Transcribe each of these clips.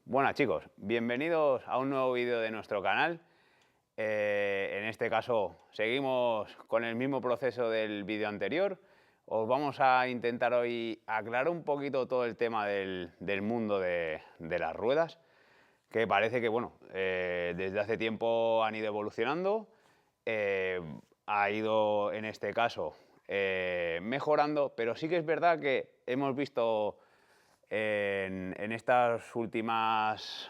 Buenas chicos, bienvenidos a un nuevo vídeo de nuestro canal. En este caso seguimos con el mismo proceso del vídeo anterior. Os vamos a intentar hoy aclarar un poquito todo el tema del mundo de las ruedas, que parece que bueno, desde hace tiempo han ido evolucionando, ha ido en este caso mejorando, pero sí que es verdad que hemos visto en estas últimos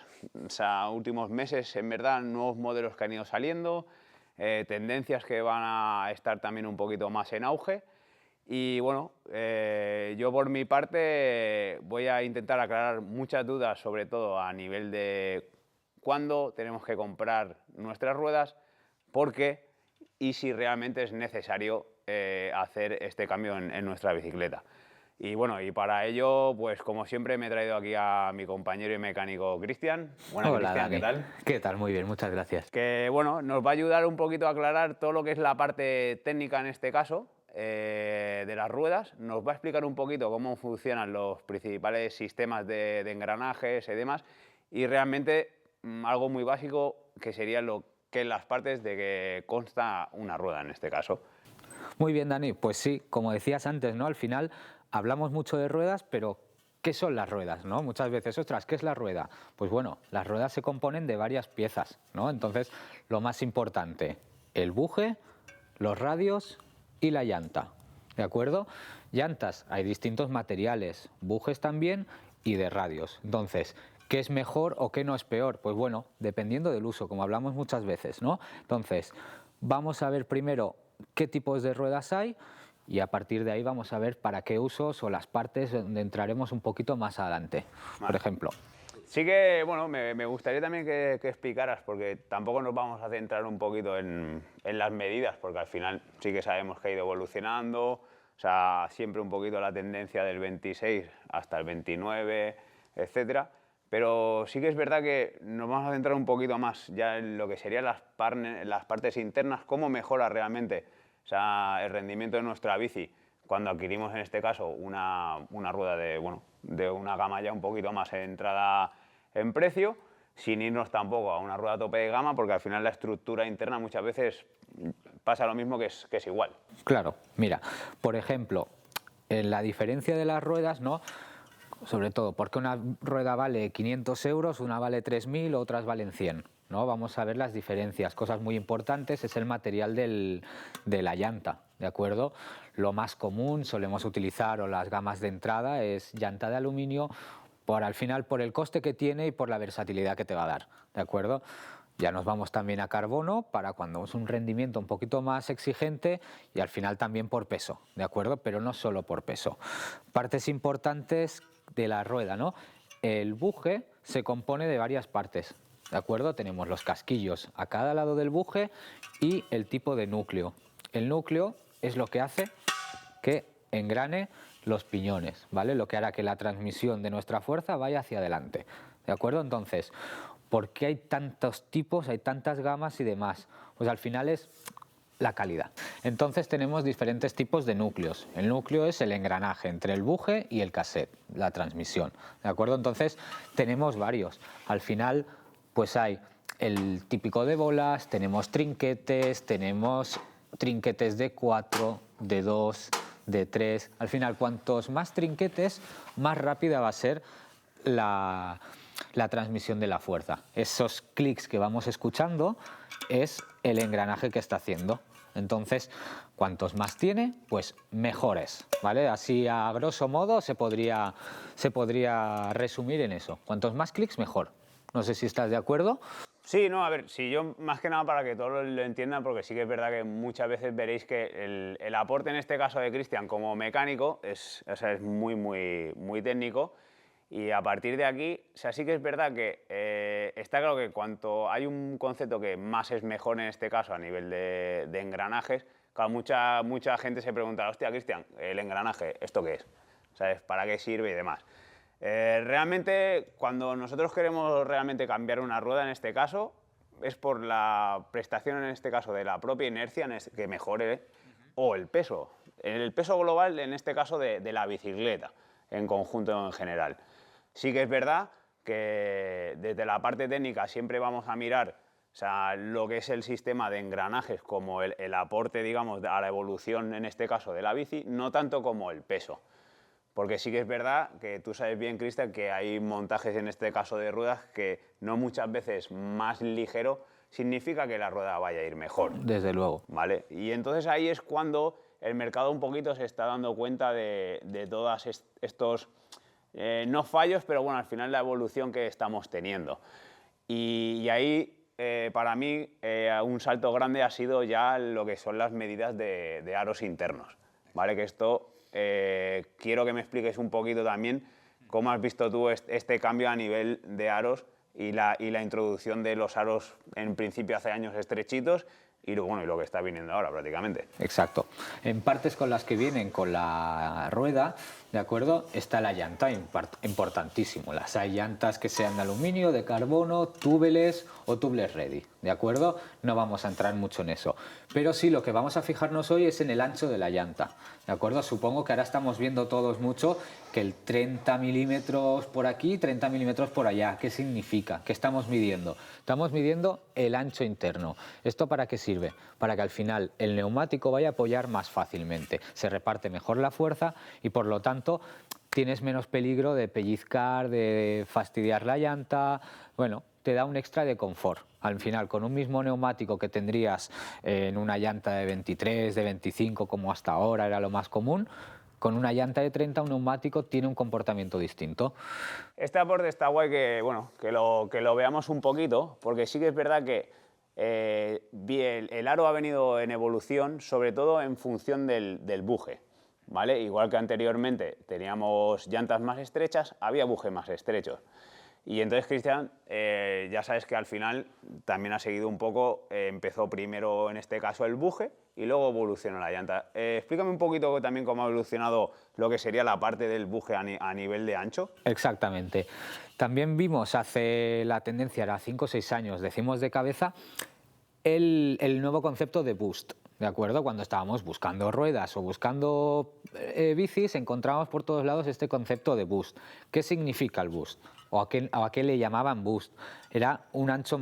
meses, en verdad, nuevos modelos que han ido saliendo, tendencias que van a estar también un poquito más en auge. Y bueno, yo por mi parte voy a intentar aclarar muchas dudas, sobre todo a nivel de cuándo tenemos que comprar nuestras ruedas, por qué y si realmente es necesario hacer este cambio en nuestra bicicleta. Y bueno, y para ello, pues como siempre me he traído aquí a mi compañero y mecánico Cristian. Buenas, Hola Cristian, ¿qué Dani, tal? ¿qué tal? Muy bien, muchas gracias. Que bueno, nos va a ayudar un poquito a aclarar todo lo que es la parte técnica en este caso, de las ruedas. Nos va a explicar un poquito cómo funcionan los principales sistemas de engranajes y demás. Y realmente algo muy básico que sería lo que las partes de que consta una rueda en este caso. Muy bien, Dani, pues sí, como decías antes, ¿no? Al final hablamos mucho de ruedas, pero ¿qué son las ruedas, no? Muchas veces, ostras, ¿qué es la rueda? Pues bueno, las ruedas se componen de varias piezas, ¿no? Entonces, lo más importante, el buje, los radios y la llanta, ¿de acuerdo? Llantas, hay distintos materiales, bujes también y de radios. Entonces, ¿qué es mejor o qué no es peor? Pues bueno, dependiendo del uso, como hablamos muchas veces, ¿no? Entonces, vamos a ver primero qué tipos de ruedas hay y a partir de ahí vamos a ver para qué usos o las partes donde entraremos un poquito más adelante. Vale. Por ejemplo. Sí que, bueno, me gustaría también que explicaras, porque tampoco nos vamos a centrar un poquito en las medidas, porque al final sí que sabemos que ha ido evolucionando, o sea, siempre un poquito la tendencia del 26 hasta el 29, etcétera. Pero sí que es verdad que nos vamos a centrar un poquito más ya en lo que serían las partes internas, cómo mejora realmente, o sea, el rendimiento de nuestra bici cuando adquirimos en este caso una rueda de, bueno, de una gama ya un poquito más entrada en precio, sin irnos tampoco a una rueda tope de gama, porque al final la estructura interna muchas veces pasa lo mismo, que es igual. Claro, mira, por ejemplo, en la diferencia de las ruedas, ¿no? Sobre todo, porque una rueda vale 500 euros, una vale 3.000, otras valen 100, ¿no? Vamos a ver las diferencias. Cosas muy importantes es el material de la llanta, ¿de acuerdo? Lo más común, solemos utilizar, o las gamas de entrada, es llanta de aluminio, al final por el coste que tiene y por la versatilidad que te va a dar, ¿de acuerdo? Ya nos vamos también a carbono para cuando es un rendimiento un poquito más exigente y al final también por peso, ¿de acuerdo? Pero no solo por peso. Partes importantes de la rueda, ¿no? El buje se compone de varias partes, ¿de acuerdo? Tenemos los casquillos a cada lado del buje y el tipo de núcleo. El núcleo es lo que hace que engrane los piñones, ¿vale? Lo que hará que la transmisión de nuestra fuerza vaya hacia adelante, ¿de acuerdo? Entonces, ¿por qué hay tantos tipos, hay tantas gamas y demás? Pues al final es la calidad. Entonces tenemos diferentes tipos de núcleos. El núcleo es el engranaje entre el buje y el cassette, la transmisión, ¿de acuerdo? Entonces tenemos varios. Al final, pues hay el típico de bolas, tenemos trinquetes de 4, de 2, de 3. Al final, cuantos más trinquetes, más rápida va a ser la transmisión de la fuerza. Esos clics que vamos escuchando es el engranaje que está haciendo. Entonces, cuantos más tiene, pues mejor es, ¿vale? Así a grosso modo se podría resumir en eso. Cuantos más clics, mejor. No sé si estás de acuerdo. Sí, no, a ver, si yo más que nada para que todos lo entiendan, porque sí que es verdad que muchas veces veréis que el aporte en este caso de Cristian como mecánico es muy técnico, y a partir de aquí, o sea, sí que es verdad que está claro que cuanto hay un concepto que más es mejor en este caso a nivel de engranajes, claro, mucha gente se pregunta, hostia, Cristian, el engranaje, ¿esto qué es? ¿Sabes? ¿Para qué sirve y demás? Realmente, cuando nosotros queremos realmente cambiar una rueda en este caso, es por la prestación en este caso de la propia inercia que mejore, o el peso global en este caso de la bicicleta en conjunto en general. Sí que es verdad que desde la parte técnica siempre vamos a mirar, o sea, lo que es el sistema de engranajes como el aporte, digamos, a la evolución, en este caso, de la bici, no tanto como el peso. Porque sí que es verdad que tú sabes bien, Cristian, que hay montajes, en este caso de ruedas, que no muchas veces más ligero significa que la rueda vaya a ir mejor. Desde luego. ¿Vale? Y entonces ahí es cuando el mercado un poquito se está dando cuenta de todos estos, no fallos, pero bueno, al final la evolución que estamos teniendo. Y ahí, para mí, un salto grande ha sido ya lo que son las medidas de aros internos. ¿Vale? Que esto, quiero que me expliques un poquito también cómo has visto tú este cambio a nivel de aros y la introducción de los aros, en principio hace años estrechitos, y lo que está viniendo ahora prácticamente. Exacto. En partes con las que vienen con la rueda, ¿de acuerdo? Está la llanta, importantísimo. Hay llantas que sean de aluminio, de carbono, tubeless o tubeless ready, ¿de acuerdo? No vamos a entrar mucho en eso. Pero sí, lo que vamos a fijarnos hoy es en el ancho de la llanta, ¿de acuerdo? Supongo que ahora estamos viendo todos mucho que el 30 milímetros por aquí, 30 milímetros por allá. ¿Qué significa? ¿Qué estamos midiendo? Estamos midiendo el ancho interno. ¿Esto para qué sirve? Para que al final el neumático vaya a apoyar más fácilmente. Se reparte mejor la fuerza y por lo tanto tienes menos peligro de pellizcar, de fastidiar la llanta. Bueno, te da un extra de confort. Al final, con un mismo neumático que tendrías en una llanta de 23, de 25, como hasta ahora era lo más común, con una llanta de 30 un neumático tiene un comportamiento distinto. Este aporte está guay que lo veamos un poquito, porque sí que es verdad que el aro ha venido en evolución, sobre todo en función del buje, ¿vale? Igual que anteriormente teníamos llantas más estrechas, había bujes más estrechos. Y entonces, Cristian, ya sabes que al final también ha seguido un poco, empezó primero en este caso el buje y luego evolucionó la llanta. Explícame un poquito también cómo ha evolucionado lo que sería la parte del buje a nivel de ancho. Exactamente. También vimos hace la tendencia, era 5 o 6 años, decimos de cabeza, el nuevo concepto de boost. ¿De acuerdo? Cuando estábamos buscando ruedas o buscando bicis, encontrábamos por todos lados este concepto de boost. ¿Qué significa el boost? ¿O a qué le llamaban boost? Era un ancho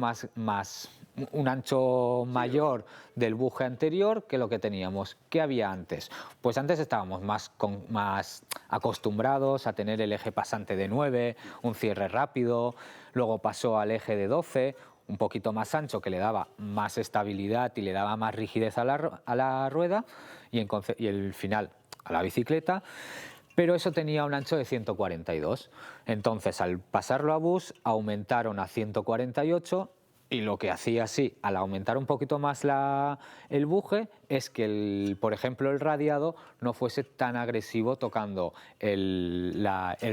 un ancho mayor del buje anterior que lo que teníamos. ¿Qué había antes? Pues antes estábamos más acostumbrados a tener el eje pasante de 9, un cierre rápido, luego pasó al eje de 12, un poquito más ancho, que le daba más estabilidad y le daba más rigidez a la rueda y el final a la bicicleta, pero eso tenía un ancho de 142. Entonces, al pasarlo a bus, aumentaron a 148 y lo que hacía así, al aumentar un poquito más el buje, es que, por ejemplo, el radiado no fuese tan agresivo tocando el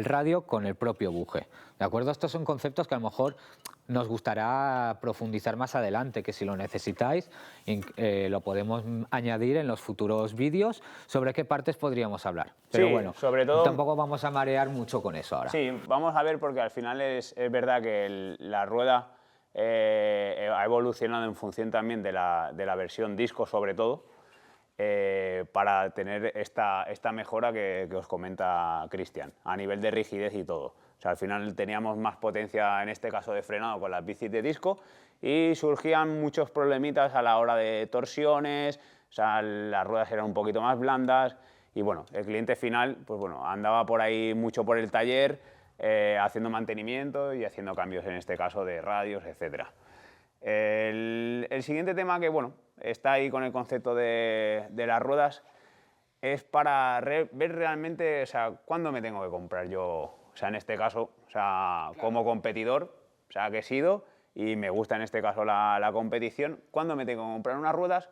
radio con el propio buje. ¿De acuerdo? Estos son conceptos que a lo mejor nos gustará profundizar más adelante, que si lo necesitáis lo podemos añadir en los futuros vídeos sobre qué partes podríamos hablar. Pero sí, bueno, sobre todo, tampoco vamos a marear mucho con eso ahora. Sí, vamos a ver, porque al final es verdad que la rueda ha evolucionado en función también de la versión disco, sobre todo, para tener esta mejora que os comenta Cristian, a nivel de rigidez y todo. O sea, al final teníamos más potencia, en este caso de frenado, con las bicis de disco y surgían muchos problemitas a la hora de torsiones, o sea, las ruedas eran un poquito más blandas y bueno, el cliente final, pues bueno, andaba por ahí mucho por el taller, haciendo mantenimiento y haciendo cambios, en este caso, de radios, etc. El siguiente tema que, bueno, está ahí con el concepto de las ruedas es para ver realmente, o sea, cuándo me tengo que comprar yo, o sea, en este caso, o sea, claro, como competidor, o sea, que he sido y me gusta en este caso la competición, cuándo me tengo que comprar unas ruedas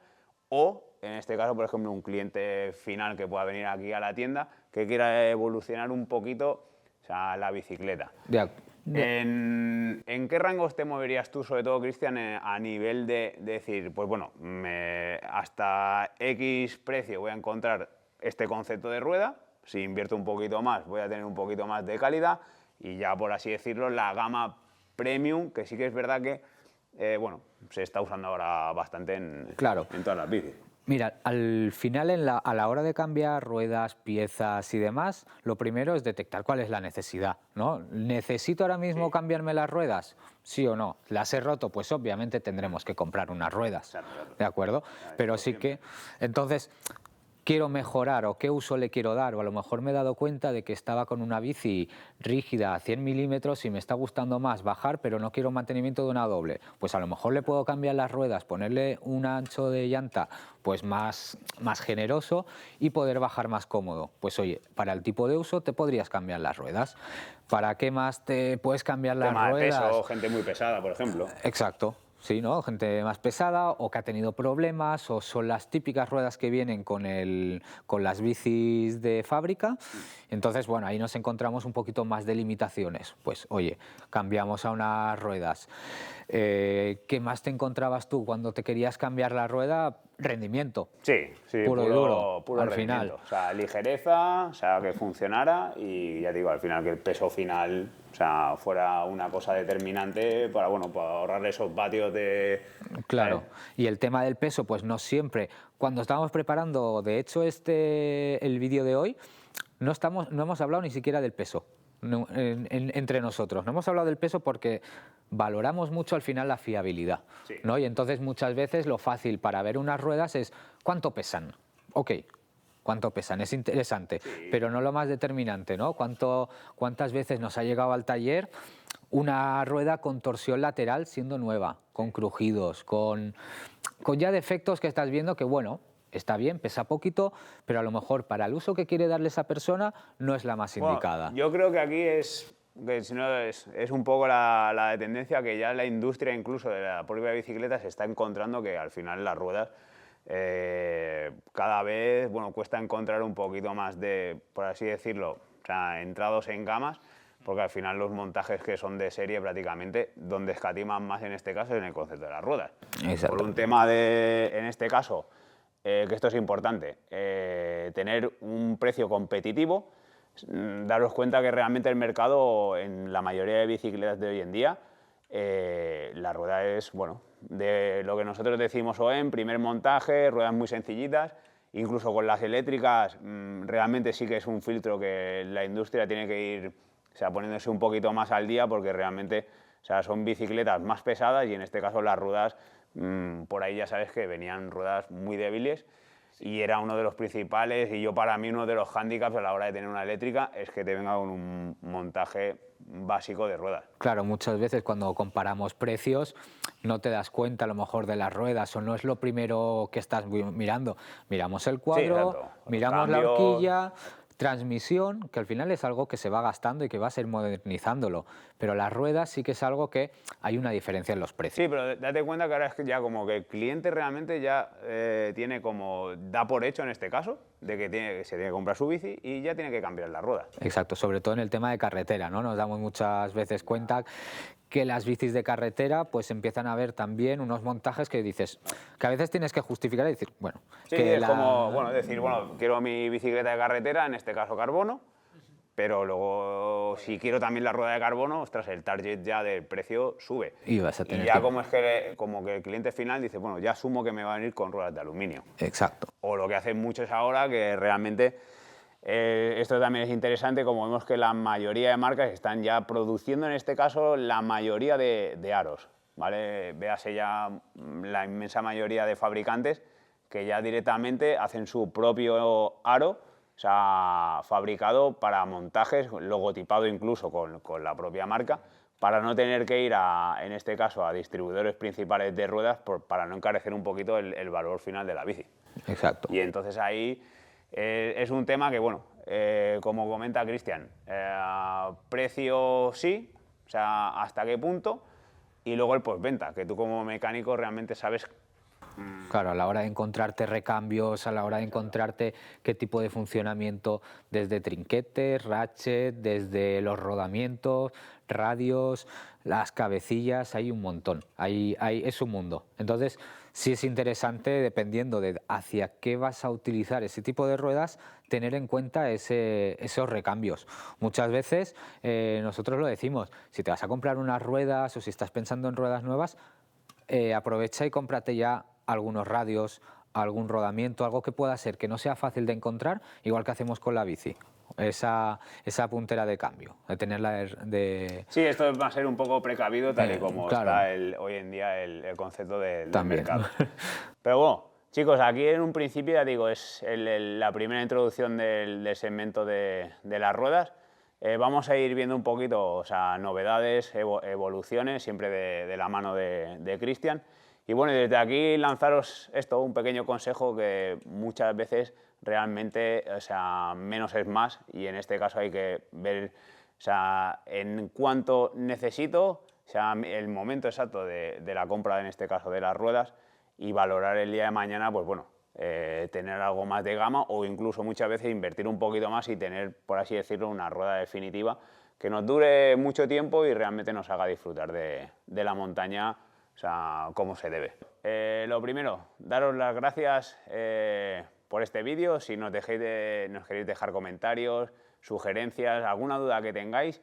o, en este caso, por ejemplo, un cliente final que pueda venir aquí a la tienda que quiera evolucionar un poquito, o sea, la bicicleta. ¿En qué rangos te moverías tú, sobre todo, Cristian, a nivel de decir, pues bueno, hasta X precio voy a encontrar este concepto de rueda, si invierto un poquito más voy a tener un poquito más de calidad y ya, por así decirlo, la gama premium, que sí que es verdad que, bueno, se está usando ahora bastante en todas las bicis? Mira, al final a la hora de cambiar ruedas, piezas y demás, lo primero es detectar cuál es la necesidad, ¿no? ¿Necesito ahora mismo Sí, cambiarme las ruedas? ¿Sí o no? ¿Las he roto? Pues obviamente tendremos que comprar unas ruedas, claro, claro. ¿de acuerdo? Pero Esto sí siempre. que, entonces, quiero mejorar o qué uso le quiero dar, o a lo mejor me he dado cuenta de que estaba con una bici rígida a 100 milímetros y me está gustando más bajar, pero no quiero mantenimiento de una doble. Pues a lo mejor le puedo cambiar las ruedas, ponerle un ancho de llanta pues más generoso y poder bajar más cómodo. Pues oye, para el tipo de uso te podrías cambiar las ruedas. ¿Para qué más te puedes cambiar las Tema de peso, ruedas? gente muy pesada, por ejemplo. Exacto, sí, ¿no? Gente más pesada o que ha tenido problemas o son las típicas ruedas que vienen con las bicis de fábrica. Entonces, bueno, ahí nos encontramos un poquito más de limitaciones. Pues, oye, cambiamos a unas ruedas. ¿Qué más te encontrabas tú cuando te querías cambiar la rueda? Rendimiento, Sí, sí, puro y duro, puro al final. rendimiento. O sea, ligereza, o sea, que funcionara y ya digo, al final que el peso final, o sea, fuera una cosa determinante para, bueno, para ahorrarle esos vatios de, ¿sabes? Claro, y el tema del peso, pues no siempre. Cuando estábamos preparando, de hecho, el vídeo de hoy, no hemos hablado ni siquiera del peso entre nosotros. No hemos hablado del peso porque valoramos mucho al final la fiabilidad, Sí. ¿no? Y entonces muchas veces lo fácil para ver unas ruedas es ¿cuánto pesan? Ok, ¿cuánto pesan? Es interesante, Sí. pero no lo más determinante, ¿no? ¿Cuántas veces nos ha llegado al taller una rueda con torsión lateral siendo nueva, con crujidos, con ya defectos que estás viendo que, bueno, está bien, pesa poquito, pero a lo mejor para el uso que quiere darle esa persona no es la más Bueno, indicada. yo creo que aquí que si no es un poco la tendencia que ya la industria incluso de la propia bicicleta se está encontrando que al final las ruedas cada vez, bueno, cuesta encontrar un poquito más de, por así decirlo, o sea, entrados en gamas, porque al final los montajes que son de serie prácticamente, donde escatiman más en este caso es en el concepto de las ruedas. Exacto. Por un tema de, en este caso, que esto es importante, tener un precio competitivo, daros cuenta que realmente el mercado en la mayoría de bicicletas de hoy en día, la rueda es, bueno, de lo que nosotros decimos OEM, primer montaje, ruedas muy sencillitas, incluso con las eléctricas realmente sí que es un filtro que la industria tiene que ir, o sea, poniéndose un poquito más al día porque realmente, o sea, son bicicletas más pesadas y en este caso las ruedas, por ahí ya sabes que venían ruedas muy débiles y era uno de los principales y yo para mí uno de los hándicaps a la hora de tener una eléctrica es que te venga con un montaje básico de ruedas. Claro, muchas veces cuando comparamos precios no te das cuenta a lo mejor de las ruedas o no es lo primero que estás mirando. Miramos el Sí, cuadro, exacto. Los miramos la cambios. horquilla, transmisión, que al final es algo que se va gastando y que va a ser modernizándolo, pero las ruedas sí que es algo que hay una diferencia en los precios. Sí, pero date cuenta que ahora es que ya como que el cliente realmente ya tiene como, da por hecho en este caso, de que se tiene que comprar su bici y ya tiene que cambiar la rueda. Exacto, sobre todo en el tema de carretera, ¿no? Nos damos muchas veces cuenta que las bicis de carretera pues empiezan a ver también unos montajes que dices, que a veces tienes que justificar y decir, bueno, Sí, que es como, la... bueno, decir, bueno, quiero mi bicicleta de carretera, en este caso carbono, pero luego si quiero también la rueda de carbono, ostras, el target ya del precio sube. Y vas a Y tener ya que... como es que, como que el cliente final dice, bueno, ya asumo que me va a venir con ruedas de aluminio. Exacto. O lo que hacen muchos ahora, que realmente esto también es interesante, como vemos que la mayoría de marcas están ya produciendo, en este caso, la mayoría de aros, ¿vale? Véase ya la inmensa mayoría de fabricantes que ya directamente hacen su propio aro, o sea, fabricado para montajes, logotipado incluso con la propia marca, para no tener que ir, en este caso, a distribuidores principales de ruedas para no encarecer un poquito el valor final de la bici. Exacto. Y entonces ahí es un tema que, bueno, como comenta Cristian, precio sí, o sea, hasta qué punto, y luego el postventa, que tú como mecánico realmente sabes. Claro, a la hora de encontrarte recambios, a la hora de encontrarte qué tipo de funcionamiento, desde trinquetes, ratchet, desde los rodamientos, radios, las cabecillas, hay un montón, es un mundo. Entonces, sí es interesante, dependiendo de hacia qué vas a utilizar ese tipo de ruedas, tener en cuenta esos recambios. Muchas veces nosotros lo decimos, si te vas a comprar unas ruedas o si estás pensando en ruedas nuevas, aprovecha y cómprate ya algunos radios, algún rodamiento, algo que pueda ser que no sea fácil de encontrar, igual que hacemos con la bici. Esa puntera de cambio, de tenerla de... Sí, esto va a ser un poco precavido tal y como claro. está hoy en día el concepto del También. mercado. Pero bueno, chicos, aquí en un principio ya digo, es la primera introducción del segmento de las ruedas. Vamos a ir viendo un poquito, o sea, novedades, evoluciones, siempre de la mano de Cristian. Y bueno, desde aquí lanzaros esto, un pequeño consejo que muchas veces realmente, o sea, menos es más, y en este caso hay que ver, o sea, en cuánto necesito, o sea, el momento exacto de la compra, en este caso de las ruedas, y valorar el día de mañana, pues bueno, tener algo más de gama o incluso muchas veces invertir un poquito más y tener, por así decirlo, una rueda definitiva que nos dure mucho tiempo y realmente nos haga disfrutar de la montaña, o sea, como se debe. Lo primero, daros las gracias por este vídeo. Si nos queréis dejar comentarios, sugerencias, alguna duda que tengáis,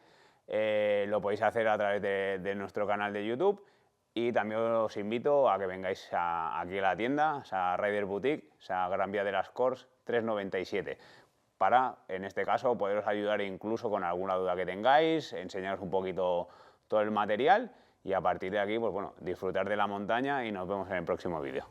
lo podéis hacer a través de nuestro canal de YouTube. Y también os invito a que vengáis aquí a la tienda, o sea, Rider Boutique, o sea, Gran Vía de las Corts 397, para, en este caso, poderos ayudar incluso con alguna duda que tengáis, enseñaros un poquito todo el material y a partir de aquí, pues bueno, disfrutar de la montaña y nos vemos en el próximo vídeo.